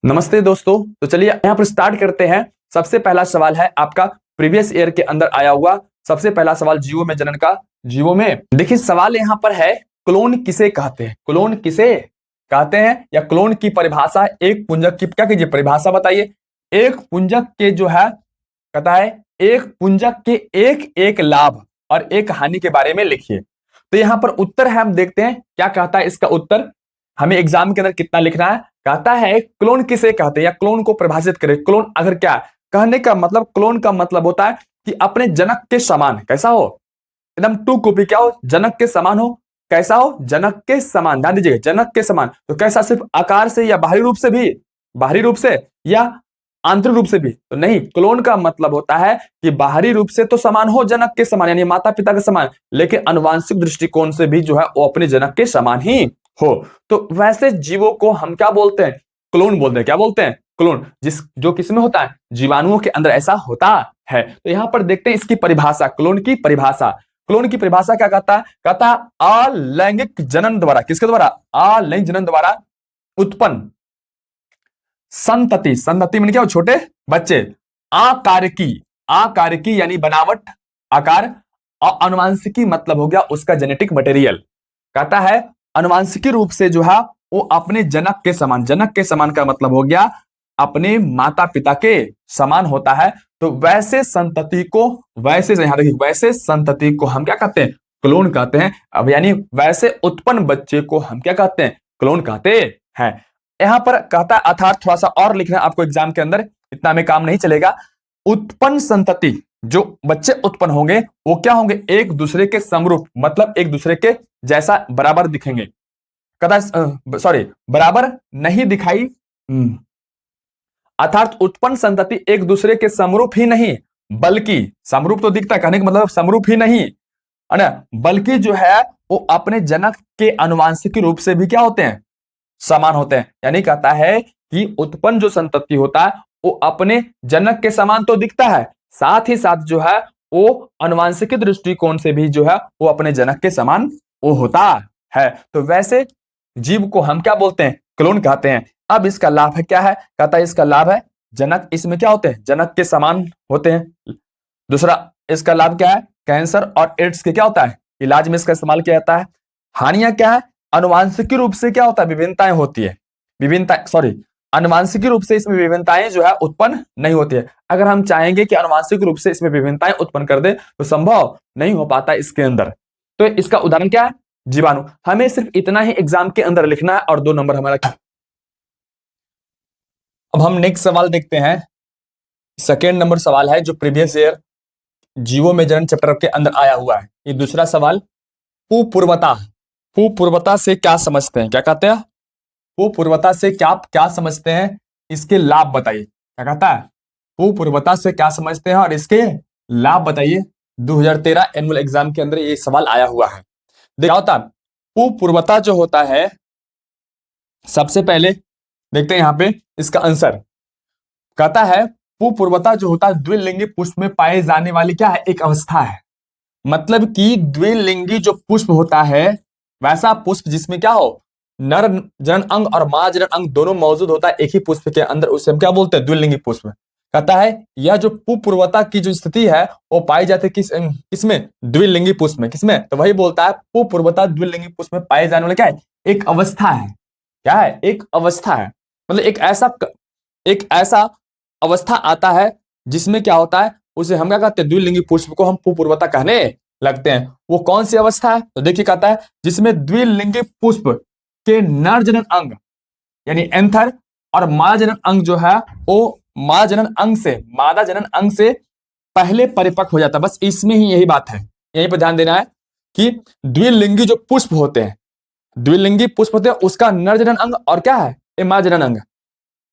नमस्ते दोस्तों। तो चलिए यहाँ पर स्टार्ट करते हैं। सबसे पहला सवाल है आपका प्रीवियस ईयर के अंदर आया हुआ सबसे पहला सवाल जीवो में जनन का। जीवो में देखिए सवाल यहाँ पर है, क्लोन किसे कहते हैं? क्लोन किसे कहते हैं या क्लोन की परिभाषा, एक पुंजक की क्या कीजिए परिभाषा बताइए। एक पुंजक के जो है कहता है एक पुंजक के एक एक लाभ और एक हानि के बारे में लिखिए। तो यहाँ पर उत्तर है, हम देखते हैं क्या कहता है इसका उत्तर। हमें एग्जाम के अंदर कितना लिखना है? कहता है क्लोन किसे कहते हैं या क्लोन को परिभाषित करें। क्लोन अगर क्या कहने का मतलब, क्लोन का मतलब होता है कि अपने जनक के समान कैसा हो, एकदम टू कॉपी क्या हो, जनक के समान हो। कैसा हो? जनक के समान। ध्यान दीजिए, जनक के समान। तो कैसा? सिर्फ आकार से या बाहरी रूप से भी, बाहरी रूप से या आंतरिक रूप से भी? तो नहीं, क्लोन का मतलब होता है कि बाहरी रूप से तो समान हो, जनक के समान यानी माता पिता के समान, लेकिन अनुवांशिक दृष्टिकोण से भी जो है वो अपने जनक के समान ही हो। तो वैसे जीवों को हम क्या बोलते हैं? क्लोन बोलते हैं। क्या बोलते हैं? क्लोन। जो किसमें होता है? जीवाणुओं के अंदर ऐसा होता है। तो यहां पर देखते हैं इसकी परिभाषा, क्लोन की परिभाषा। क्लोन की परिभाषा क्या कहता है? कहता है अलैंगिक जनन द्वारा, किसके द्वारा? अलैंगिक जनन द्वारा उत्पन्न संतति। संतति में क्या हो? छोटे बच्चे। आकार की यानी बनावट, आकार। और अनुवांशिकी मतलब हो गया उसका जेनेटिक मटेरियल। कहता है अनुवांशिकी रूप से जो है वो अपने जनक के समान। जनक के समान का मतलब हो गया अपने माता पिता के समान होता है। तो वैसे संतति को, वैसे यहां देखिए, वैसे संतति को हम क्या कहते हैं? क्लोन कहते हैं। अब यानी वैसे उत्पन्न बच्चे को हम क्या कहते हैं? क्लोन कहते हैं। यहां पर कहता है अर्थात थोड़ा सा और लिखना है आपको एग्जाम के अंदर, इतना में काम नहीं चलेगा। उत्पन्न संतति, जो बच्चे उत्पन्न होंगे वो क्या होंगे? एक दूसरे के समरूप, मतलब एक दूसरे के जैसा बराबर दिखेंगे। सॉरी, बराबर नहीं दिखाई। अर्थात उत्पन्न संतति एक दूसरे के समरूप ही नहीं, बल्कि समरूप तो दिखता है, कहने का मतलब समरूप ही नहीं है ना, बल्कि जो है वो अपने जनक के अनुवांशिक रूप से भी क्या होते हैं? समान होते हैं। यानी कहता है कि उत्पन्न जो संतति होता है वो अपने जनक के समान तो दिखता है, साथ ही साथ जो है वो अनुवांशिक दृष्टिकोण से भी जो है वो अपने जनक के समान वो होता है। तो वैसे जीव को हम क्या बोलते हैं? क्लोन कहते हैं। अब इसका लाभ है क्या है? कहता है इसका लाभ है जनक इसमें क्या होते हैं? जनक के समान होते हैं। दूसरा इसका लाभ क्या है? कैंसर और एड्स के क्या होता है? इलाज में इसका इस्तेमाल किया जाता है। हानियां क्या है? अनुवांशिक रूप से क्या होता है? विभिन्नताएं होती है। विभिन्नता सॉरी, अनुवांशिक रूप से इसमें विभिन्नताएं जो है उत्पन्न नहीं होती है। अगर हम चाहेंगे कि अनुवांशिक रूप से इसमें विभिन्नताएं उत्पन्न कर दे तो संभव नहीं हो पाता इसके अंदर। तो इसका उदाहरण क्या है? जीवाणु। हमें सिर्फ इतना ही एग्जाम के अंदर लिखना है और 2 नंबर हमारा। अब हम नेक्स्ट सवाल देखते हैं। सेकेंड नंबर सवाल है जो प्रीवियस ईयर जीवो में जनन चैप्टर के अंदर आया हुआ है। ये दूसरा सवाल, कुपूर्वता। कुपूर्वता से क्या समझते हैं? क्या कहते हैं? कुपूर्वता से क्या क्या समझते हैं? इसके लाभ बताइए। क्या कहता है? कुपूर्वता से क्या समझते हैं और इसके लाभ बताइए। 2013 एनुअल एग्जाम के अंदर ये सवाल आया हुआ है। क्या होता है कुपूर्वता? जो होता है, सबसे पहले देखते हैं यहां पे इसका आंसर। कहता है कुपूर्वता जो होता है द्विलिंगी पुष्प में पाए जाने वाली क्या है? एक अवस्था है। मतलब कि द्विलिंगी जो पुष्प होता है, वैसा पुष्प जिसमें क्या हो? नर जनन अंग और मां जनन अंग दोनों मौजूद होता है एक ही पुष्प के अंदर, उसे हम क्या बोलते हैं? द्विलिंगी पुष्प। कहता है यह जो कुपूर्वता की जो स्थिति है वो पाई जाती है किसमें? द्विलिंगी पुष्प में। किसमें? तो वही बोलता है कुपूर्वता द्विलिंगी पुष्प में पाए जाने वाला क्या है? एक अवस्था है। क्या है? एक अवस्था है। मतलब एक ऐसा अवस्था आता है जिसमें क्या होता है, उसे हम क्या कहते हैं? द्विलिंगी पुष्प को हम कुपूर्वता कहने लगते हैं। वो कौन सी अवस्था है? तो देखिए कहता है जिसमें द्विलिंगी पुष्प के नर जनन अंग यानी एंथर और मादा जनन अंग जो है वो मादा जनन अंग से पहले परिपक्व हो जाता है। बस इसमें ही यही बात है, यहीं पर ध्यान देना है कि द्विलिंगी जो पुष्प होते हैं, द्विलिंगी पुष्प होते हैं, उसका नर जनन अंग और क्या है? ये मादा जनन अंग।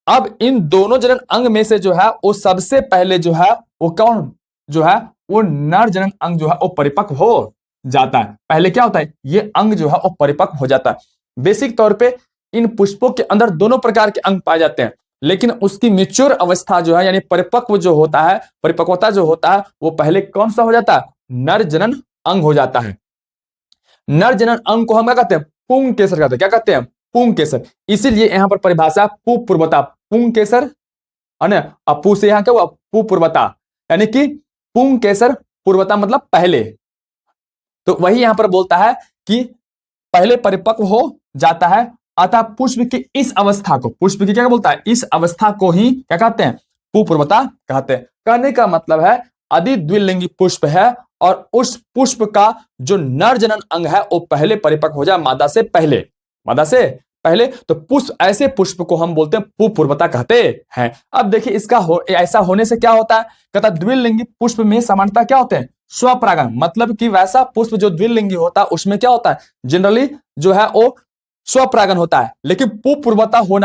अब इन दोनों जनन अंग में से जो है वो सबसे पहले जो है वो कौन जो है? वो नर जनन अंग जो है वो परिपक्व हो जाता है। पहले क्या होता है? ये अंग जो है वो परिपक्व हो जाता है। बेसिक तौर पे इन पुष्पों के अंदर दोनों प्रकार के अंग पाए जाते हैं, लेकिन उसकी मेच्योर अवस्था जो है यानी परिपक्व जो होता है, परिपक्वता जो होता है, वो पहले कौन सा हो जाता है? नर जनन अंग हो जाता है। नर जनन अंग को हम क्या कहते हैं? पुंकेसर कहते हैं। क्या कहते हैं? पुंकेसर। इसीलिए यहां पर परिभाषा कुपूर्वता, पुंकेसर, है ना, अपू से यहाँ क्या हुआ पुपूर्वता, यानी कि पुंकेसर पूर्वता मतलब पहले। तो वही यहां पर बोलता है कि पहले परिपक्व हो जाता है, अतः पुष्प की इस अवस्था को, पुष्प की क्या बोलता है, इस अवस्था को ही क्या कहते हैं, पुपूर्वता कहते हैं। कहने का मतलब है यदि द्विलिंगी पुष्प है और उस पुष्प का जो नर जनन अंग है वो पहले परिपक्व हो जाए मादा से पहले, मादा से पहले, तो पुष्प, ऐसे पुष्प को हम बोलते हैं पुपूर्वता कहते हैं। अब देखिए इसका ऐसा होने से क्या होता है, कहता द्विलिंगी पुष्प में सामान्यता क्या होते हैं, स्वपरागण, मतलब कि वैसा पुष्प जो द्विलिंगी होता है उसमें क्या होता है, जनरली जो है वो स्वपरागण होता है, लेकिन पुपूर्वता हो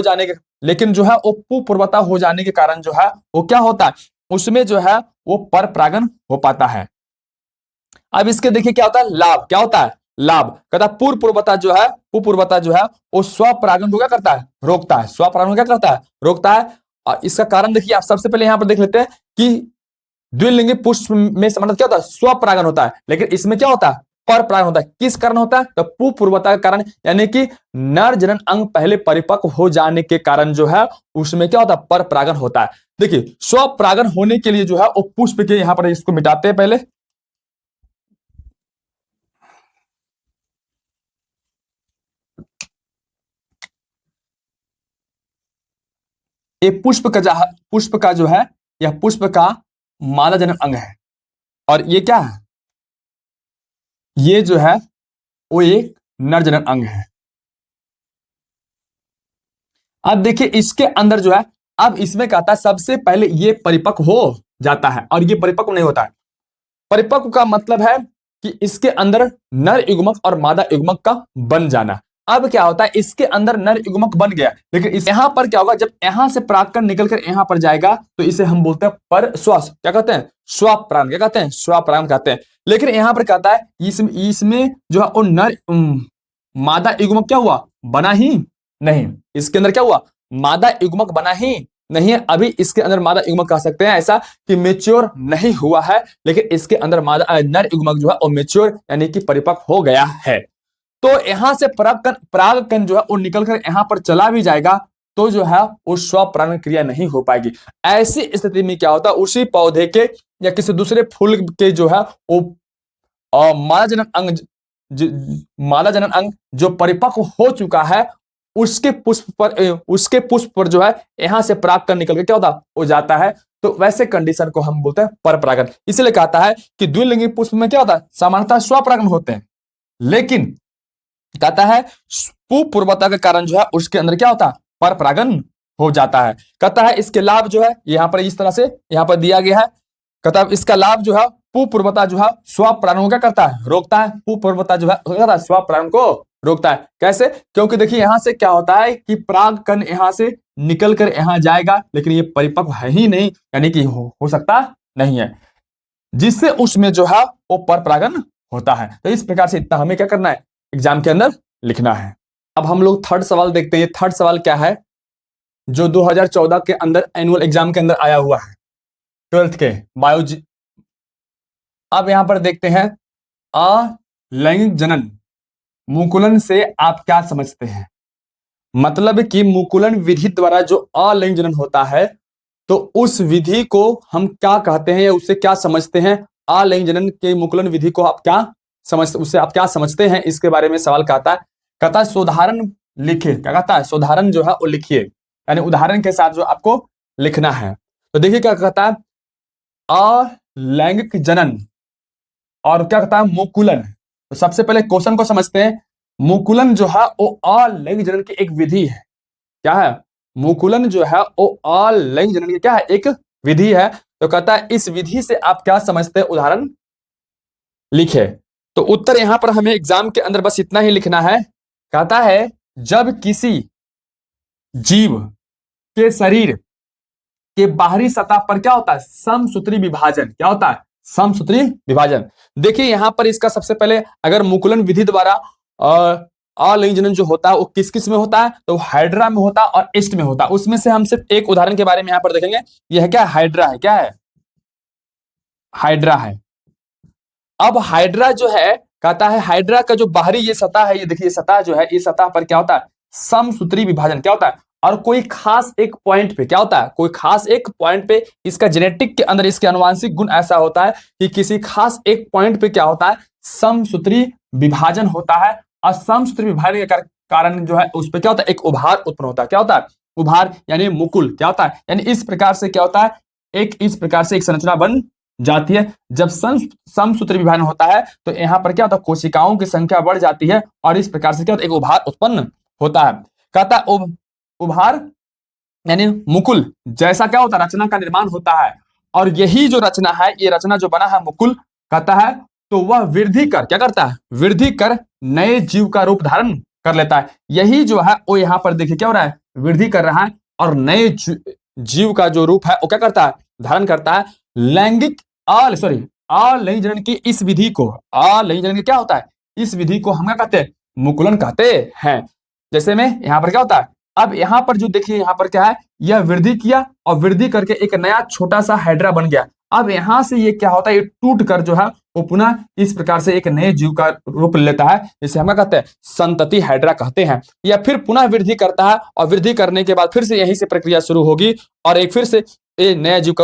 जाने के, लेकिन जो है वो पुपूर्वता हो जाने के कारण जो है वो क्या होता है, उसमें जो है वो परपरागण हो पाता है। अब इसके देखिए क्या होता है, लाभ क्या होता है, लाभ कहता है पुपूर्वता जो है, पुपूर्वता जो है वो स्वपरागण को क्या करता है, रोकता है, स्वपरागण को क्या करता है, रोकता है। और इसका कारण देखिए आप सबसे पहले यहां पर देख लेते हैं कि द्विलिंगी पुष्प में मतलब क्या होता है, स्वपरागण होता है, लेकिन इसमें क्या होता है, पर परागण होता है। किस कारण होता है, तो पुपूर्वता के कारण, यानी कि नर जनन अंग पहले परिपक्व हो जाने के कारण जो है उसमें क्या होता है, पर परागण होता है। देखिए स्वपरागण होने के लिए जो है वो पुष्प के, यहां पर इसको मिटाते हैं पहले, ये पुष्प का जो है, यह पुष्प का मादा जनन अंग है, और ये क्या है, ये जो है वो एक नर जनन अंग है। अब देखिए इसके अंदर जो है, अब इसमें कहता है सबसे पहले ये परिपक्व हो जाता है और ये परिपक्व नहीं होता है। परिपक्व का मतलब है कि इसके अंदर नर युग्मक और मादा युग्मक का बन जाना। अब क्या होता है, इसके अंदर नर युग्मक बन गया, लेकिन यहां पर क्या होगा, जब यहां से परागकण निकलकर यहां पर जाएगा तो इसे हम बोलते हैं पर श्वास, क्या कहते हैं, स्वपरागण, क्या कहते हैं, स्वपरागण कहते हैं। लेकिन यहां पर कहता है इसमें जो है वो नर मादा युग्मक क्या हुआ, बना ही नहीं, इसके अंदर क्या हुआ, मादा युग्मक बना ही नहीं है। अभी इसके अंदर मादा युग्मक कह सकते हैं ऐसा कि मेच्योर नहीं हुआ है, लेकिन इसके अंदर मादा नर युग्मक जो है वो मेच्योर यानी कि परिपक्व हो गया है। तो यहां से परागकण जो है वो निकलकर यहां पर चला भी जाएगा तो जो है वो स्वपरागण क्रिया नहीं हो पाएगी। ऐसी स्थिति में क्या होता है, उसी पौधे के या किसी दूसरे फूल के जो है वो मादा जनन अंग, मादा जनन अंग जो परिपक्व हो चुका है उसके पुष्प पर जो है यहां से परागकण निकल के क्या होता हो जाता है। तो वैसे कंडीशन को हम बोलते हैं परपरागण। इसलिए कहता है कि द्विलिंगी पुष्प में क्या होता है, सामान्यतः स्वपरागण होते हैं, लेकिन कहता है पुपूर्वता के कारण जो है उसके अंदर क्या होता है, परपरागण हो जाता है। कहता है इसके लाभ जो है यहां पर इस तरह से यहां पर दिया गया है। कहता है इसका लाभ जो है पुपूर्वता जो है स्वपरागण को क्या करता है, रोकता है। पुपूर्वता जो है स्वपरागण को रोकता है। कैसे, क्योंकि देखिए यहां से क्या होता है कि परागकण यहां से निकल कर यहां जाएगा, लेकिन ये परिपक्व है ही नहीं, यानी कि हो सकता नहीं है, जिससे उसमें जो है वो परपरागण होता है। तो इस प्रकार से इतना हमें क्या करना है, एग्जाम के अंदर लिखना है। अब हम लोग थर्ड सवाल देखते हैं। थर्ड सवाल क्या है, जो 2014 के अंदर एनुअल एग्जाम के अंदर आया हुआ है, 12th के बायोलॉजी। अब यहां पर देखते हैं, अलैंगिक जनन मुकुलन से आप क्या समझते हैं। मतलब कि मुकुलन विधि द्वारा जो अलैंगिक जनन होता है तो उस विधि को हम क्या कहते हैं या उससे क्या समझते हैं। अलैंगिक जनन के मुकुलन विधि को आप क्या समझते, उससे आप क्या समझते हैं, इसके बारे में सवाल कहता है सोदाहरण लिखिए। क्या कहता है, सोदाहरण जो है वो लिखिए, यानी उदाहरण के साथ जो आपको लिखना है। तो देखिए क्या कहता है, अलैंगिक जनन और क्या कहता है मुकुलन। तो सबसे पहले क्वेश्चन को समझते हैं। मुकुलन जो है वो अलैंगिक जनन की एक विधि है। क्या है, मुकुलन जो है वो अलैंगिक जनन की क्या है, एक विधि है। तो कहता है इस विधि से आप क्या समझते हैं, उदाहरण लिखे। तो उत्तर यहां पर हमें एग्जाम के अंदर बस इतना ही लिखना है। कहता है जब किसी जीव के शरीर के बाहरी सतह पर क्या होता है, समसूत्री विभाजन, क्या होता है, समसूत्री विभाजन। देखिए यहां पर इसका सबसे पहले अगर मुकुलन विधि द्वारा अलैंगिक जनन जो होता है वो किस किस में होता है, तो हाइड्रा में होता है और एस्ट में होता है। उसमें से हम सिर्फ एक उदाहरण के बारे में यहां पर देखेंगे। यह क्या है, हाइड्रा है। क्या है, हाइड्रा है। अब हाइड्रा जो है, कहता है हाइड्रा का जो बाहरी ये सतह है, ये देखिए सतह जो है, इस सतह पर क्या होता है, समसूत्री विभाजन क्या होता है, और कोई खास एक पॉइंट पे क्या होता है, कोई खास एक पॉइंट पे इसका जेनेटिक के अंदर इसके आनुवांशिक गुण ऐसा होता है कि किसी खास एक पॉइंट पे क्या होता है, समसूत्री विभाजन होता है। और समसूत्री विभाजन के कारण जो है उस पर क्या होता है, एक उभार उत्पन्न होता है। क्या होता है, उभार यानी मुकुल। क्या होता है, यानी इस प्रकार से क्या होता है, इस प्रकार से एक संरचना बन जाती है। जब समसूत्री विभाजन होता है तो यहाँ पर क्या होता है, कोशिकाओं की संख्या बढ़ जाती है और इस प्रकार से क्या होता है, एक उभार उत्पन्न होता है। कहता है उभार यानी मुकुल जैसा क्या होता है, रचना का निर्माण होता है। और यही जो रचना है, ये रचना जो बना है मुकुल कहता है, तो वह वृद्धि कर क्या करता है, वृद्धि कर नए जीव का रूप धारण कर लेता है। यही जो है वो यहाँ पर देखिए क्या हो रहा है, वृद्धि कर रहा है और नए जीव का जो रूप है वो क्या करता है, धारण करता है। लैंगिक अलैंगिक जनन की इस विधि को, अलैंगिक जनन की क्या होता है, इस विधि को हम क्या कहते हैं, मुकुलन कहते हैं। जैसे में यहाँ पर क्या होता है, अब यहाँ पर जो देखिए यहाँ पर क्या है, यह वृद्धि किया और वृद्धि करके एक नया छोटा सा हाइड्रा बन गया। अब यहाँ से ये क्या होता है, ये टूट कर जो है वो पुनः इस प्रकार से एक नए जीव का रूप लेता है, जिसे हम कहते हैं संतति हाइड्रा कहते हैं। या फिर पुनः वृद्धि करता है और वृद्धि करने के बाद फिर से यहीं से प्रक्रिया शुरू होगी और एक फिर से नया जीव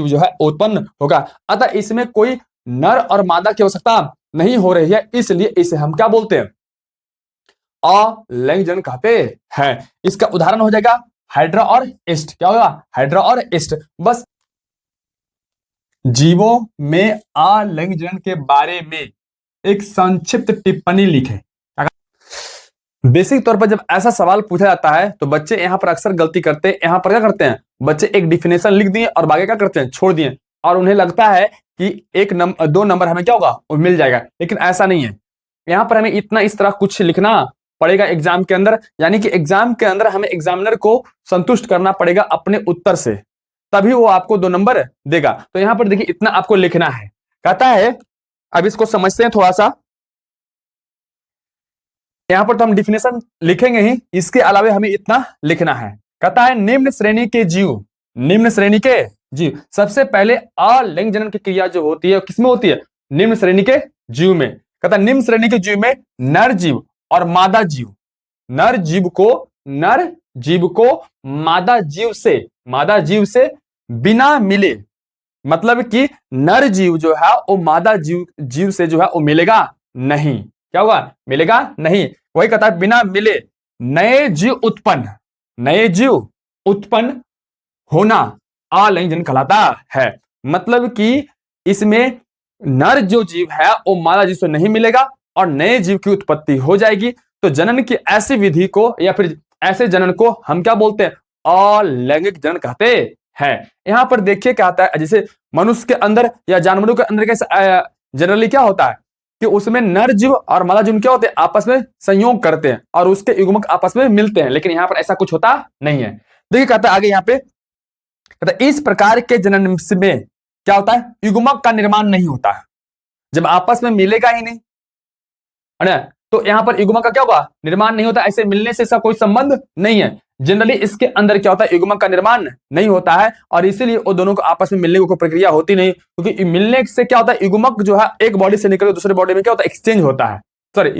जो है उत्पन्न होगा। अतः इसमें कोई नर और मादा की आवश्यकता नहीं हो रही है, इसलिए इसे हम क्या बोलते हैं, अलैंगिक जनन कहते हैं। इसका उदाहरण हो जाएगा हाइड्रा और ईस्ट। क्या होगा, हाइड्रा और ईस्ट। बस जीवों में अलैंगिक जनन के बारे में एक संक्षिप्त टिप्पणी लिखें। बेसिक तौर पर जब ऐसा सवाल पूछा जाता है तो बच्चे यहाँ पर अक्सर गलती करते हैं। यहाँ पर क्या करते हैं, बच्चे एक डिफिनेशन लिख दिए और बाकी क्या करते हैं, छोड़ दिए, और उन्हें लगता है कि 2 नंबर हमें क्या होगा, वो मिल जाएगा। लेकिन ऐसा नहीं है। यहाँ पर हमें इतना इस तरह कुछ लिखना पड़ेगा एग्जाम के अंदर, यानी कि एग्जाम के अंदर हमें एग्जामिनर को संतुष्ट करना पड़ेगा अपने उत्तर से, तभी वो आपको 2 नंबर देगा। तो यहाँ पर देखिए इतना आपको लिखना है। कहता है, अब इसको समझते हैं थोड़ा सा। यहाँ पर तो हम डिफिनेशन लिखेंगे ही, इसके अलावा हमें इतना लिखना है। कहता है निम्न श्रेणी के जीव सबसे पहले अलैंगिक जनन की क्रिया जो होती है किसमें होती है, निम्न श्रेणी के जीव में। कहता है निम्न श्रेणी के जीव में नर जीव और मादा जीव, नर जीव को मादा जीव से बिना मिले, मतलब कि नर जीव जो है वो मादा जीव से जो है वो मिलेगा नहीं। क्या होगा, मिलेगा नहीं। वही कहता है बिना मिले नए जीव उत्पन्न होना अलैंगिक जनन कहलाता है। मतलब कि इसमें नर जो जीव है वो मादा जीव से नहीं मिलेगा और नए जीव की उत्पत्ति हो जाएगी। तो जनन की ऐसी विधि को या फिर ऐसे जनन को हम क्या बोलते हैं, अलैंगिक जनन कहते हैं। यहां पर देखिए क्या आता है, जैसे मनुष्य के अंदर या जानवरों के अंदर कैसे जनरली क्या होता है कि उसमें नर जीव और मादा जीव क्या होते हैं, आपस में संयोग करते हैं और उसके युग्मक आपस में मिलते हैं। लेकिन यहां पर ऐसा कुछ होता नहीं है। देखिए कहता है आगे यहाँ पे, कहता है इस प्रकार के जनन में क्या होता है, युग्मक का निर्माण नहीं होता है। जब आपस में मिलेगा ही नहीं है ना, तो यहां पर युग्मक का क्या होगा, निर्माण नहीं होता। ऐसे मिलने से इसका कोई संबंध नहीं है। जनरली इसके अंदर क्या होता है, युग्मक का निर्माण नहीं होता है और इसीलिए वो दोनों को आपस में मिलने की कोई प्रक्रिया होती नहीं, क्योंकि मिलने से क्या होता है, युग्मक जो है एक बॉडी से निकल दूसरे बॉडी में क्या होता है, एक्सचेंज होता है। सॉरी,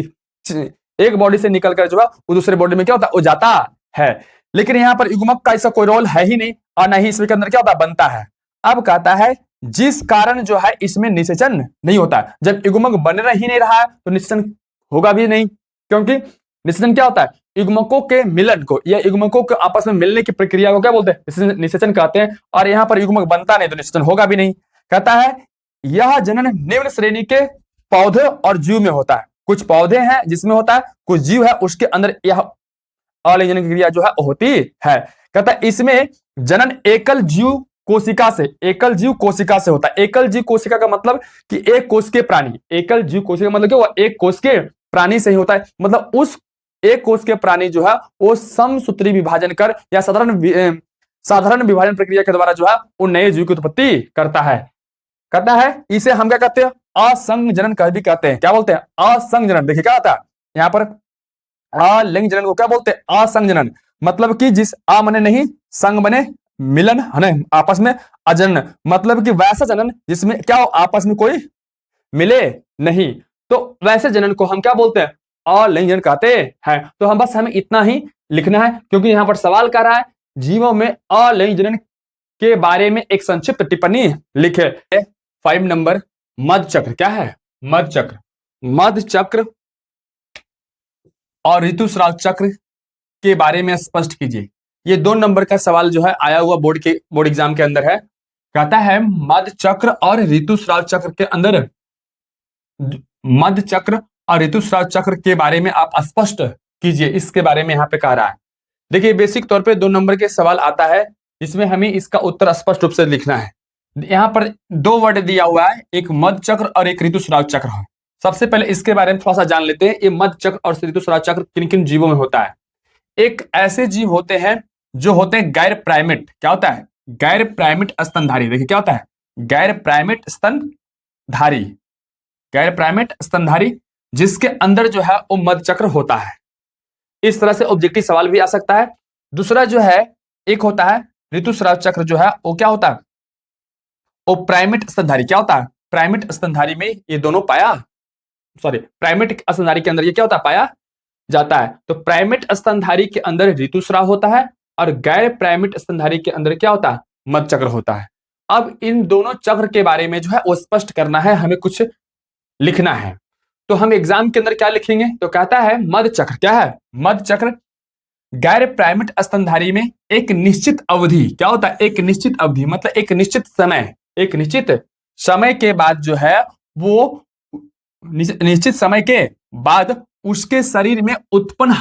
एक बॉडी से निकलकर जो है वो दूसरे बॉडी में क्या होता है, वो जाता है। लेकिन यहाँ पर युग्मक का ऐसा कोई रोल है ही नहीं और ना ही इसके अंदर क्या होता है, बनता है। अब कहता है जिस कारण जो है इसमें निषेचन नहीं होता है। जब युग्मक बन ही नहीं रहा है तो निषेचन होगा भी नहीं, क्योंकि निषेचन क्या होता है, युग्मकों के मिलन को या युग्मकों के आपस में मिलने की प्रक्रिया को क्या बोलते हैं, निषेचन कहते हैं। और यहाँ पर युग्मक बनता नहीं तो निषेचन होगा भी नहीं। कहता है यह जनन निम्न श्रेणी के पौधे और जीव में होता है। कुछ पौधे हैं जिसमें होता है, कुछ जीव है उसके अंदर यह अलैंगिक जनन की क्रिया जो है होती है। कहता है इसमें जनन एकल जीव कोशिका से होता है। एकल जीव कोशिका का मतलब कि एक कोश के प्राणी, एकल जीव कोशिका मतलब क्या हुआ, एक कोश के प्राणी से ही होता है। मतलब उस एक कोश के प्राणी जो है वो समसूत्री विभाजन कर या साधारण विभाजन प्रक्रिया के द्वारा जो है वो नए जीव की उत्पत्ति करता है। कहता है इसे हम क्या कहते हैं, असंग जनन कह भी कहते हैं। क्या बोलते हैं, असंग जनन। देखिए क्या आता है यहाँ पर, अलैंगिक जनन को क्या बोलते हैं, असंग जनन। मतलब कि जिस आ मने नहीं, संग बने मिलन है ना, आपस में अजनन, मतलब कि वैसा जनन जिसमें क्या हो, आपस में कोई मिले नहीं, तो वैसे जनन को हम क्या बोलते हैं, अलैंगिक जनन कहते हैं। तो हम बस हमें इतना ही लिखना है, क्योंकि यहां पर सवाल कर रहा है जीवों में अलिंग जनन के बारे में एक संक्षिप्त टिप्पणी लिखे। 5 नंबर मध चक्र क्या है? मध चक्र। मध चक्र और ऋतुस्राव चक्र के बारे में स्पष्ट कीजिए। ये 2 नंबर का सवाल जो है आया हुआ बोर्ड एग्जाम के अंदर है। कहता है मध चक्र और ऋतुस्राव चक्र के अंदर, मध चक्र और ऋतुस्राव चक्र के बारे में आप स्पष्ट कीजिए, इसके बारे में यहाँ पे कह रहा है। देखिए बेसिक तौर पे 2 नंबर के सवाल आता है, इसमें हमें इसका उत्तर स्पष्ट रूप से लिखना है। यहाँ पर 2 वर्ड दिया हुआ है, एक मध चक्र और एक ऋतुस्राव चक्र है। सबसे पहले इसके बारे में थोड़ा सा जान लेते हैं, ये मध चक्र और ऋतुस्राव चक्र किन किन जीवों में होता है। एक ऐसे जीव होते हैं जो होते हैं गैर प्राइमेट। क्या होता है? गैर प्राइमेट स्तनधारी। देखिए क्या होता है? गैर प्राइमेट स्तनधारी, गैर प्राइमेट स्तनधारी, जिसके अंदर जो है वो मध चक्र होता है। इस तरह से ऑब्जेक्टिव सवाल भी आ सकता है। दूसरा जो है एक होता है ऋतुस्राव चक्र, जो है वो क्या होता है? वो प्राइमेट स्तनधारी। क्या होता है? प्राइमेट स्तनधारी में ये दोनों प्राइमेट स्तनधारी के अंदर ये क्या होता है? पाया जाता है। तो प्राइमेट स्तनधारी के अंदर ऋतुस्राव होता है और गैर प्राइमेट स्तनधारी के अंदर क्या होता है? मध चक्र होता है। अब इन दोनों चक्र के बारे में जो है वो स्पष्ट करना है, हमें कुछ लिखना है। तो हम एग्जाम के अंदर क्या लिखेंगे? तो कहता है मध चक्र क्या है? मध चक्र गैर प्राइमेट स्तनधारी में एक निश्चित अवधि, क्या होता है? एक निश्चित अवधि मतलब एक निश्चित समय के बाद जो है वो निश्चित समय के बाद उसके शरीर में उत्पन्न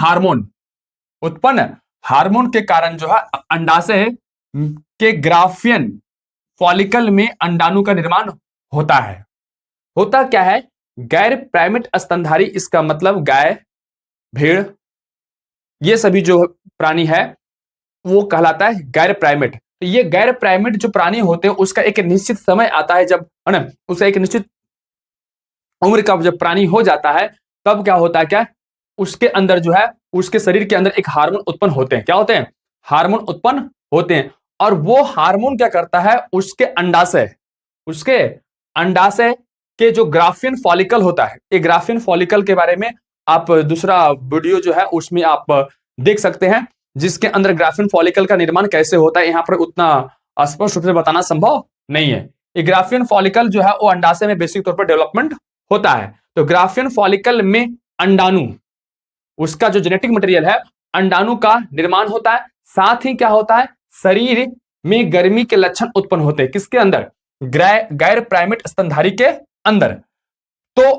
हार्मोन के कारण जो है अंडाशय के ग्राफियन फॉलिकल में अंडाणु का निर्माण होता है। होता क्या है? गैर प्राइमेट स्तनधारी, इसका मतलब गाय, भेड़, ये सभी जो प्राणी है वो कहलाता है गैर प्राइमेट। तो ये गैर प्राइमेट जो प्राणी होते हैं उसका एक निश्चित समय आता है, जब है ना, उसका एक निश्चित उम्र का जब प्राणी हो जाता है तब क्या होता है, क्या उसके अंदर जो है उसके शरीर के अंदर एक हार्मोन उत्पन्न होते हैं। क्या होते हैं? हार्मोन उत्पन्न होते हैं। और वो हार्मोन क्या करता है? उसके अंडाशय के जो ग्राफियन फॉलिकल होता है, ये ग्राफियन फॉलिकल के बारे में आप दूसरा वीडियो जो है उसमें आप देख सकते हैं, जिसके अंदर ग्राफियन फॉलिकल का निर्माण कैसे होता है। यहाँ पर उतना स्पष्ट रूप से बताना संभव नहीं है। ये ग्राफियन फॉलिकल जो है वो अंडाशय में बेसिक तौर पर डेवलपमेंट होता है। तो ग्राफियन फॉलिकल में अंडाणु, उसका जो जेनेटिक मटेरियल है, अंडाणु का निर्माण होता है। साथ ही क्या होता है? शरीर में गर्मी के लक्षण उत्पन्न होते हैं। किसके अंदर? गैर प्राइमेट स्तनधारी के अंदर। तो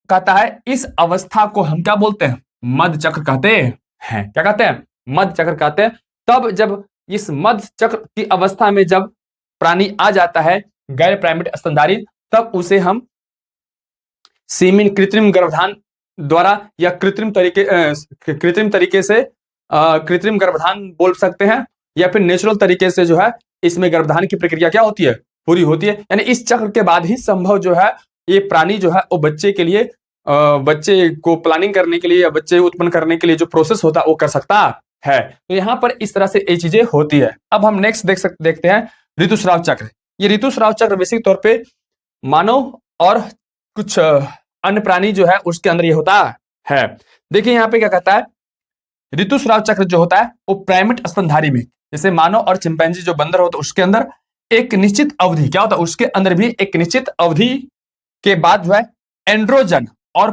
कहता है इस अवस्था को हम क्या बोलते हैं? मध चक्र कहते हैं। क्या कहते हैं? मध चक्र कहते हैं। तब जब इस मध चक्र की अवस्था में जब प्राणी आ जाता है गैर प्राइमेट स्तनधारी, तब उसे हम सीमिन कृत्रिम गर्भधान द्वारा या कृत्रिम तरीके से कृत्रिम गर्भधान बोल सकते हैं, या फिर नेचुरल तरीके से जो है इसमें गर्भधान की प्रक्रिया क्या होती है? पूरी होती है। यानी इस चक्र के बाद ही संभव जो है ये प्राणी जो है वो बच्चे के लिए, बच्चे को प्लानिंग करने के लिए या बच्चे उत्पन्न करने के लिए जो प्रोसेस होता है वो कर सकता है। तो यहाँ पर इस तरह से ये चीजें होती है। अब हम नेक्स्ट देखते हैं ऋतुस्राव चक्र। ये ऋतुस्राव चक्र बेसिक तौर पे मानव और कुछ अन्य प्राणी जो है उसके अंदर ये होता है। देखिए यहाँ पे क्या कहता है, ऋतुस्राव चक्र जो होता है वो प्राइमेट स्तनधारी में, जैसे मानव और चिंपैंजी जो बंदर होता है उसके अंदर एक निश्चित अवधि, क्या होता है? उसके अंदर भी एक निश्चित अवधि के बाद जो है एंड्रोजन और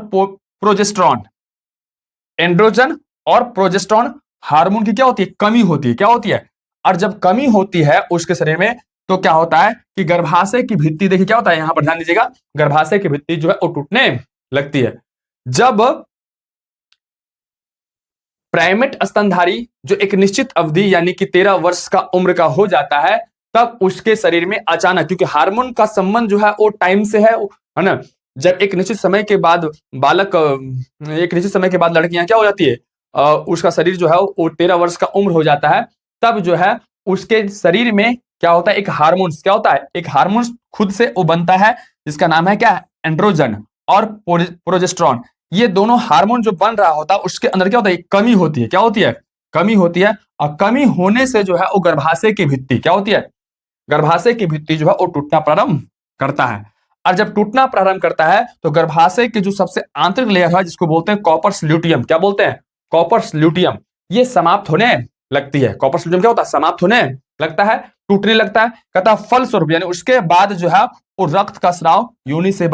प्रोजेस्टेरॉन हार्मोन की क्या होती है? कमी होती है। क्या होती है? और जब कमी होती है उसके शरीर में तो क्या होता है कि गर्भाशय की भित्ति, देखिए क्या होता है, यहां पर ध्यान दीजिएगा, गर्भाशय की भित्ति जो है वो टूटने लगती है। जब प्राइमेट स्तनधारी जो एक निश्चित अवधि यानी कि 13 वर्ष का उम्र का हो जाता है, तब उसके शरीर में अचानक, क्योंकि हार्मोन का संबंध जो है वो टाइम से है ना, जब एक निश्चित समय के बाद लड़कियां क्या हो जाती है, उसका शरीर जो है वो 13 वर्ष का उम्र हो जाता है, तब जो है उसके शरीर में क्या होता है? एक हार्मोन, क्या होता है? एक हार्मोन खुद से वो बनता है जिसका नाम है क्या? एंड्रोजन और प्रोजेस्टेरॉन। ये दोनों हार्मोन जो बन रहा होता है उसके अंदर क्या होता है? कमी होती है। क्या होती है? कमी होती है। और कमी होने से जो है वो गर्भाशय की भित्ति क्या होती है? गर्भाशय की भित्ति जो है वो टूटना प्रारंभ करता है। और जब टूटना प्रारंभ करता है तो गर्भाशय की जो सबसे आंतरिक लेयर है जिसको बोलते हैं कॉपर्स ल्यूटियम, क्या बोलते हैं? कॉपर्स ल्यूटियम, ये समाप्त होने लगती है। कॉर्पस्कुलेटम क्या होता है, समाप्त होने लगता है, टूटने लगता है। कहता है फलस्वरूप यानी उसके बाद जो है वो रक्त का स्राव योनि से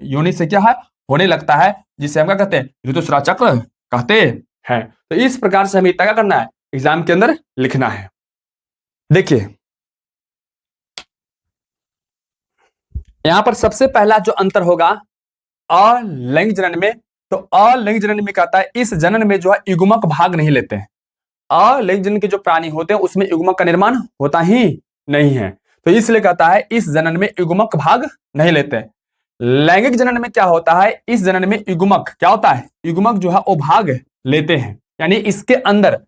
योनि से क्या है होने लगता है, जिसे हम क्या कहते हैं, ऋतुस्राव चक्र कहते हैं। तो इस प्रकार से हमें इतना क्या करना है, एग्जाम के अंदर लिखना है। देखिए यहां पर सबसे पहला जो अंतर होगा अलैंगिक जनन में, तो अलैंगिक जनन में कहता है इस जनन में जो है युग्मक भाग नहीं लेते हैं। अलैंगिक जनन के जो प्राणी होते हैं उसमें युग्मक का निर्माण होता ही नहीं है, तो इसलिए कहता है इस जनन में युग्मक भाग नहीं लेते हैं। लैंगिक जनन में क्या होता है, इस जनन में युग्मक क्या होता है, युग्मक जो है वो भाग लेते हैं, यानी इसके अंदर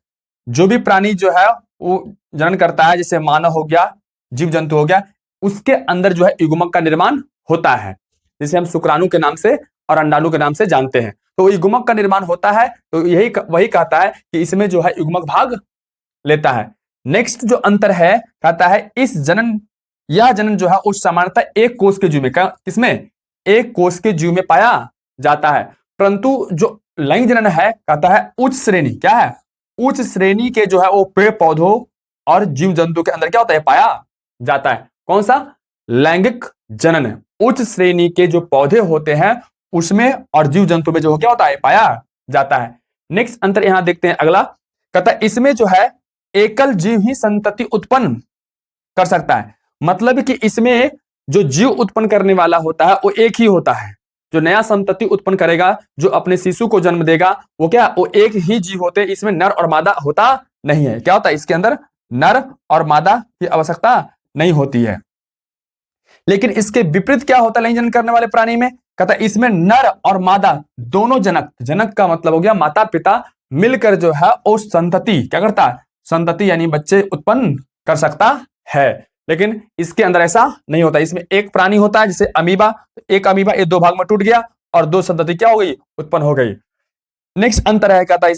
जो भी प्राणी जो है वो जनन करता है, जैसे मानव हो गया, जीव जंतु हो गया, उसके अंदर जो है युग्मक का निर्माण होता है, जिसे हम शुक्राणु के नाम से और अंडाणु के नाम से जानते हैं। तो युग्मक का निर्माण होता है, तो यही वही कहता है कि इसमें जो है युग्मक भाग लेता है। नेक्स्ट जो अंतर है, कहता है इस जनन, यह जनन जो है उस सामान्यतः एक कोष के जीव में, किसमें, एक कोष के जीव में पाया जाता है, परंतु जो लैंगिक जनन है कहता है उच्च श्रेणी, क्या है, उच्च श्रेणी के जो है वो पेड़ पौधों और जीव जंतु के अंदर क्या होता है, पाया जाता है। कौन सा, लैंगिक जनन है, उच्च श्रेणी के जो पौधे होते हैं उसमें और जीव जंतु में जो क्या होता है, पाया जाता है। नेक्स्ट अंतर यहां देखते हैं अगला, कहता है इसमें जो है एकल जीव ही संतति उत्पन्न कर सकता है, मतलब कि इसमें जो जीव उत्पन्न करने वाला होता है वो एक ही होता है, जो नया संतति उत्पन्न करेगा, जो अपने शिशु को जन्म देगा, वो क्या, वो एक ही जीव होते हैं, इसमें नर और मादा होता नहीं है। क्या होता है, इसके अंदर नर और मादा की आवश्यकता नहीं होती है। लेकिन इसके विपरीत क्या होता है लैंगिक जनन करने वाले प्राणी में, कहता है इसमें नर और मादा दोनों जनक, जनक का मतलब हो गया माता पिता, मिलकर जो है वो संतति क्या करता है, संतति यानी बच्चे उत्पन्न कर सकता है। लेकिन इसके अंदर ऐसा नहीं होता, इसमें एक प्राणी होता है जैसे अमीबा, एक अमीबा ये दो भाग में टूट गया और दो संतति क्या हो गई, उत्पन्न हो गई। नेक्स्ट अंतर है, कहता है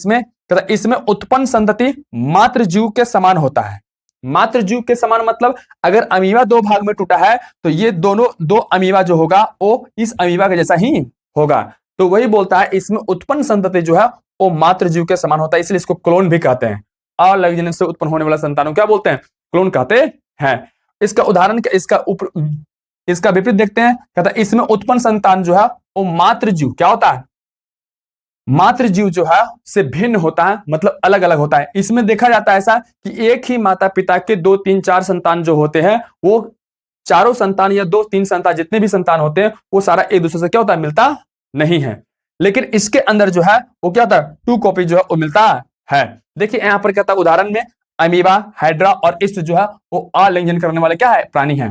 इसमें उत्पन्न संतति मातृ जीव के समान होता है। मातृ जीव के समान मतलब अगर अमीबा दो भाग में टूटा है तो ये दोनों दो अमीबा जो होगा वो इस अमीबा के जैसा ही होगा, तो वही बोलता है इसमें उत्पन्न संतति जो है वो मातृ जीव के समान होता है, इसलिए इसको क्लोन भी कहते हैं। अलैंगिक जनन से उत्पन्न होने वाला संतानों क्या बोलते हैं, क्लोन कहते हैं। इसका उदाहरण, इसका विपरीत देखते हैं, कहता है इसमें उत्पन्न संतान जो है वो मातृ जीव क्या होता है, मातृ जीव जो है से भिन्न होता है, मतलब अलग अलग होता है। इसमें देखा जाता है ऐसा कि एक ही माता पिता के दो तीन चार संतान जो होते हैं, वो चारों संतान या दो तीन संतान जितने भी संतान होते हैं वो सारा एक दूसरे से क्या होता है, मिलता नहीं है। लेकिन इसके अंदर जो है वो क्या होता है, टू कॉपी जो है वो मिलता है। देखिए यहां पर क्या था उदाहरण में, अमीबा, हाइड्रा और ईस्ट जो है वो अलैंगिक जनन करने वाले क्या है, प्राणी है।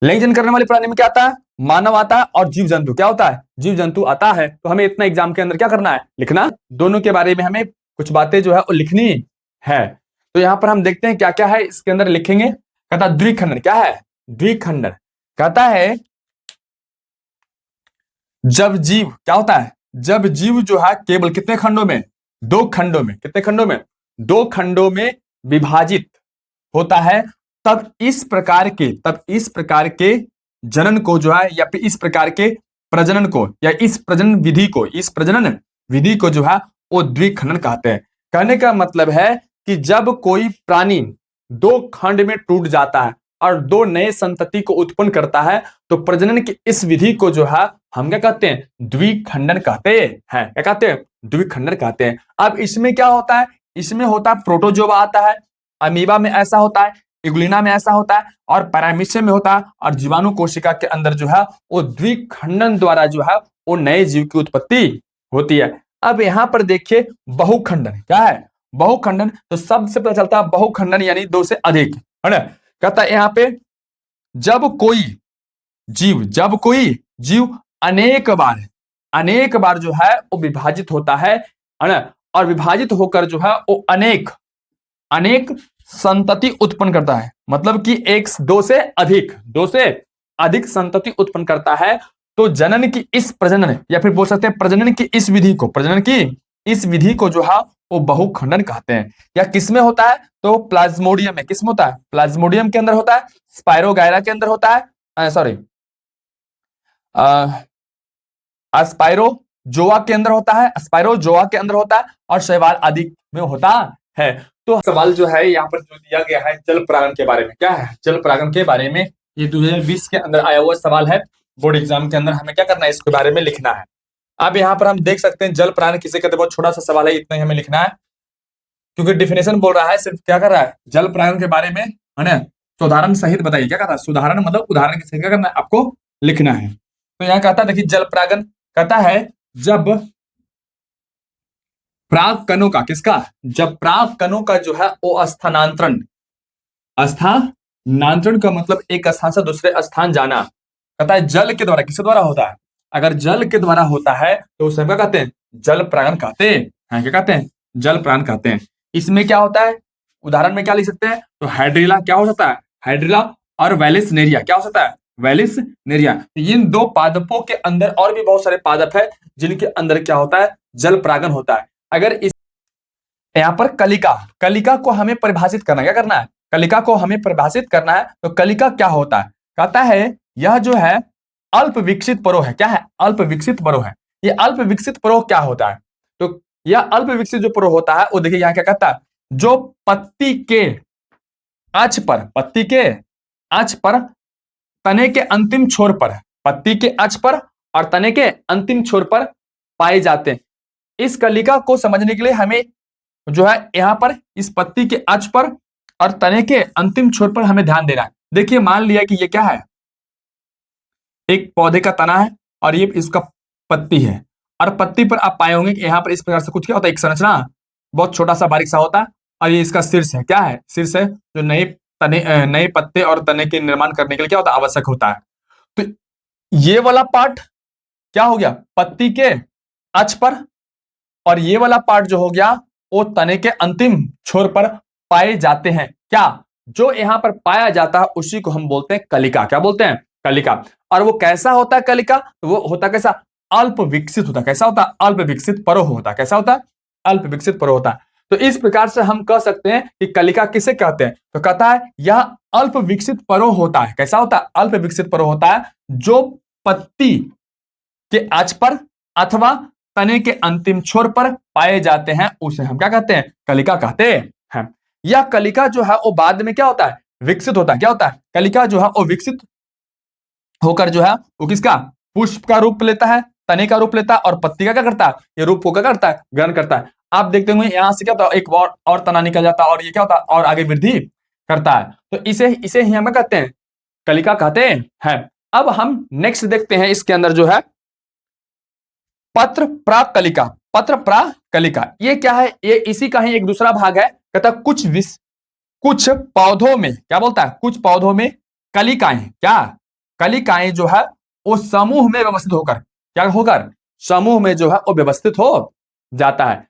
लैंगिक जनन करने वाले प्राणी में क्या आता है, मानव आता है और जीव जंतु क्या होता है, जीव जंतु आता है। तो हमें इतना एग्जाम के अंदर क्या करना है, लिखना, दोनों के बारे में हमें कुछ बातें जो है वो लिखनी है। तो यहां पर हम देखते हैं क्या क्या है इसके अंदर लिखेंगे। कहता है द्विखंडन, क्या है, द्विखंडन, कहता है जब जीव क्या होता है, जब जीव जो है केवल कितने खंडों में, दो खंडों में, कितने खंडों में, दो खंडों में विभाजित होता है, तब इस प्रकार के जनन को जो है या फिर इस प्रकार के प्रजनन को या इस प्रजनन विधि को जो है वो द्विखंडन कहते हैं। कहने का मतलब है कि जब कोई प्राणी दो खंड में टूट जाता है और दो नए संतति को उत्पन्न करता है तो प्रजनन की इस विधि को जो है हम क्या कहते हैं, द्विखंडन कहते हैं। क्या कहते हैं, द्विखंडन कहते हैं। अब इसमें क्या होता है, इसमें होता है प्रोटोजोआ आता है, अमीबा में ऐसा होता है, इग्लिना में ऐसा होता है और पैरामीशियम में होता है, और जीवाणु कोशिका के अंदर जो है वो द्विखंडन द्वारा जो है वो नए जीव की उत्पत्ति होती है। अब यहां पर देखिए बहुखंडन, क्या है, बहुखंडन, तो शब्द से पता चलता है बहुखंडन यानी दो से अधिक, है ना। कहता है यहां पे जब कोई जीव अनेक बार जो है वो विभाजित होता है ना, और विभाजित होकर जो है वो अनेक संतति उत्पन्न करता है, मतलब कि दो से अधिक संतति उत्पन्न करता है, तो जनन की इस प्रजनन या फिर बोल सकते हैं प्रजनन की इस विधि को जो है वो बहुखंडन कहते हैं। या किसमें होता है, तो प्लाज्मोडियम में, किसमें होता है, प्लाज्मोडियम के अंदर होता है, स्पाइरोगायरा के अंदर होता है, जोआ के अंदर होता है, स्पायरोजोआ के अंदर होता है और शैवाल आदि में होता है। तो सवाल जो है यहाँ पर जो दिया गया है जल परागण के बारे में, क्या है जल परागण के बारे में, ये 2020 के अंदर आया हुआ सवाल है। बोर्ड एग्जाम के अंदर हमें क्या करना है, इसके बारे में लिखना है। अब यहाँ पर हम देख सकते हैं जल परागण किसे कहते हैं, बहुत छोटा सा सवाल है, इतना ही हमें लिखना है, क्योंकि डिफिनेशन बोल रहा है, सिर्फ क्या कर रहा है, जल परागण के बारे में, है ना, तो उदाहरण सहित बताइए, क्या कहता है, सुधारण मतलब उदाहरण के सहित क्या करना है आपको लिखना है। तो यहाँ कहता है, देखिए जल परागण कहता है जब प्राग कणों का, किसका, जब प्राग कणों का जो है वो स्थानांतरण, स्थानांतरण का मतलब एक स्थान से दूसरे स्थान जाना, कहता है जल के द्वारा, किसके द्वारा होता है, अगर जल के द्वारा होता है तो उसे क्या कहते हैं, जल परागण कहते हैं, क्या कहते हैं, जल परागण कहते हैं। इसमें क्या होता है, उदाहरण में क्या लिख सकते हैं, तो हाइड्रिला क्या हो सकता है, हाइड्रिला और वेलिसनेरिया क्या हो सकता है, वेलिसनेरिया। इन दो पादपों के अंदर और भी बहुत सारे पादप है जिनके अंदर क्या होता है, जल परागण होता है। अगर इस यहाँ पर कलिका, कलिका को हमें परिभाषित करना, क्या करना है, कलिका को हमें परिभाषित करना है। तो कलिका क्या होता है, कहता है यह जो है अल्प विकसित परोह है, क्या है, अल्प विकसित परोह है। ये अल्प विकसित परोह क्या होता है, तो यह अल्प विकसित जो परोह होता है वो देखिए यहाँ क्या कहता है, जो पत्ती के अक्ष पर, पत्ती के अक्ष पर तने के अंतिम छोर पर, पत्ती के अक्ष पर और तने के अंतिम छोर पर पाए जाते हैं। इस कलिका को समझने के लिए हमें जो है यहाँ पर इस पत्ती के अक्ष पर और तने के अंतिम छोर पर हमें ध्यान देना है। देखिए मान लिया कि ये क्या है, एक पौधे का तना है और ये इसका पत्ती है, और पत्ती पर आप पाए होंगे कि यहाँ पर इस प्रकार से कुछ क्या होता है, एक संरचना बहुत छोटा सा बारीक सा होता है, और ये इसका शीर्ष है, क्या है, शीर्ष है, जो नए तने, नए पत्ते और तने के निर्माण करने के लिए क्या होता है, आवश्यक होता है। तो ये वाला पार्ट क्या हो गया, पत्ती के अक्ष पर, और ये वाला पार्ट जो हो गया वो तने के अंतिम छोर पर पाए जाते हैं। क्या, जो यहाँ पर पाया जाता है उसी को हम बोलते हैं कलिका, क्या बोलते हैं, कलिका। और वो कैसा होता है कलिका, तो वो होता कैसा, अल्प विकसित होता है, कैसा होता है, अल्प विकसित परोह होता है, कैसा होता है, अल्प विकसित परोह होता है। तो इस प्रकार से हम कह सकते हैं कि कलिका किसे कहते हैं, तो कहता है यह अल्प विकसित परोह होता है, कैसा होता है, अल्प विकसित परोह होता है, जो पत्ती के अक्ष पर अथवा तने के अंतिम छोर पर पाए जाते हैं, उसे हम क्या कहते हैं, कलिका कहते हैं। यह कलिका जो है वो बाद में क्या होता है, विकसित होता है, क्या होता है, कलिका जो है वो विकसित होकर जो है वो किसका, पुष्प का रूप लेता है, तने का रूप लेता है, और पत्ती का क्या करता है, ये रूप को क्या करता है, ग्रहण करता है। आप देखते होंगे यहाँ से क्या होता है, एक और तना निकल जाता है, और ये क्या होता है, और आगे वृद्धि करता है। तो इसे इसे ही हम कहते हैं, कलिका कहते हैं। अब हम नेक्स्ट देखते हैं, इसके अंदर जो है पत्र प्राक कलिका, पत्र प्राक कलिका ये क्या है, ये इसी का ही एक दूसरा भाग है। कहता कुछ पौधों में, क्या बोलता है, कुछ पौधों में कलिकाएं, क्या, कलिकाएं जो है वो समूह में व्यवस्थित होकर, क्या होकर, समूह में जो है वो व्यवस्थित हो जाता है।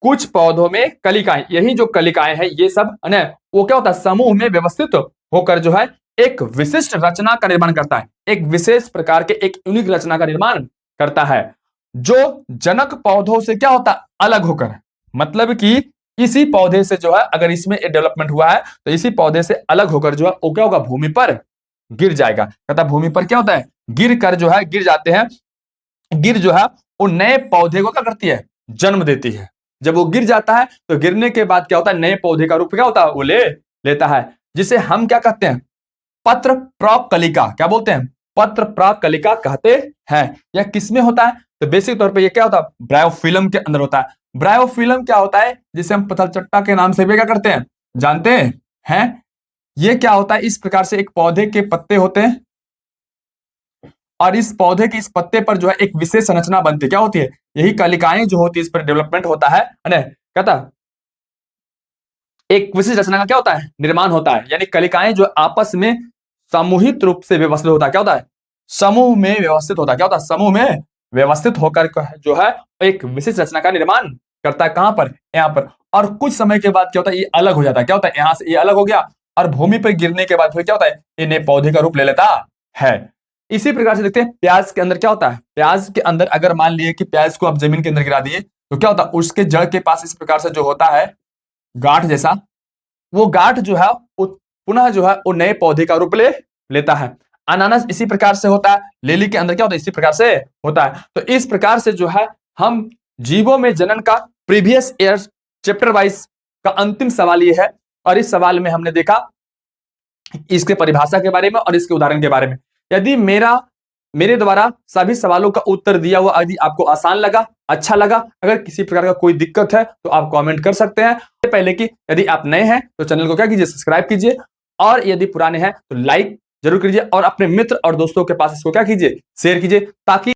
कुछ पौधों में कलिकाएं, यही जो कलिकाएं हैं ये सब है, वो क्या होता है, समूह में व्यवस्थित होकर जो है एक विशिष्ट रचना का निर्माण करता है, एक विशेष प्रकार के एक यूनिक रचना का निर्माण करता है, जो जनक पौधों से क्या होता है, अलग होकर, मतलब कि इसी पौधे से जो है अगर इसमें डेवलपमेंट हुआ है तो इसी पौधे से अलग होकर जो है वो क्या होगा, भूमि पर गिर जाएगा। कहता भूमि पर क्या होता है, गिर कर जो है, गिर जाते हैं, गिर जो है वो नए पौधे को क्या करती है, जन्म देती है। जब वो गिर जाता है तो गिरने के बाद क्या होता है, नए पौधे का रूप क्या होता है, वो ले लेता है, जिसे हम क्या कहते हैं, पत्र प्राक कलिका, क्या बोलते हैं, पत्र प्राक कलिका कहते हैं। यह किसमें होता है, तो बेसिक तौर पे ये क्या होता है, ब्रायोफिलम के अंदर होता है। ब्रायोफिलम क्या होता है, जिसे हम पथलचट्टा के नाम से भी क्या करते हैं, जानते हैं। ये क्या होता है, इस प्रकार से एक पौधे के पत्ते होते हैं, और इस पौधे के इस पत्ते पर जो है एक विशेष संरचना बनती है, क्या होती है, यही कलिकाएं जो होती है, इस पर डेवलपमेंट होता है ना, कहता एक विशेष रचना का क्या होता है, निर्माण होता है। यानी कलिकाएं जो आपस में सामूहिक रूप से व्यवस्थित होता है, क्या होता है, समूह में व्यवस्थित होता है, क्या होता है, समूह में व्यवस्थित होकर जो है एक विशेष रचना का निर्माण करता है, कहां पर, यहाँ पर। और कुछ समय के बाद क्या होता है, ये अलग हो जाता है, क्या होता है, यहाँ से ये अलग हो गया, और भूमि पर गिरने के बाद फिर क्या होता है, ये नए पौधे का रूप ले लेता है। इसी प्रकार से देखते हैं प्याज के अंदर क्या होता है, प्याज के अंदर अगर मान लिए कि प्याज को आप जमीन के अंदर गिरा दिए तो क्या होता है, उसके जड़ के पास इस प्रकार से जो होता है गांठ जैसा, वो गांठ जो है पुनः जो है वो नए पौधे का रूप ले लेता है। अनानास इसी प्रकार से होता है, लिली के अंदर क्या होता है, इसी प्रकार से होता है। तो इस प्रकार से जो है हम जीवों में जनन का प्रीवियस ईयर चैप्टर वाइज का अंतिम सवाल ये है, और इस सवाल में हमने देखा इसके परिभाषा के बारे में और इसके उदाहरण के बारे में। यदि मेरे द्वारा सभी सवालों का उत्तर दिया हुआ यदि आपको आसान लगा, अच्छा लगा, अगर किसी प्रकार का कोई दिक्कत है तो आप कमेंट कर सकते हैं। पहले कि यदि आप नए हैं तो चैनल को क्या कीजिए, सब्सक्राइब कीजिए, और यदि पुराने हैं तो लाइक जरूर कीजिए, और अपने मित्र और दोस्तों के पास इसको क्या कीजिए, शेयर कीजिए, ताकि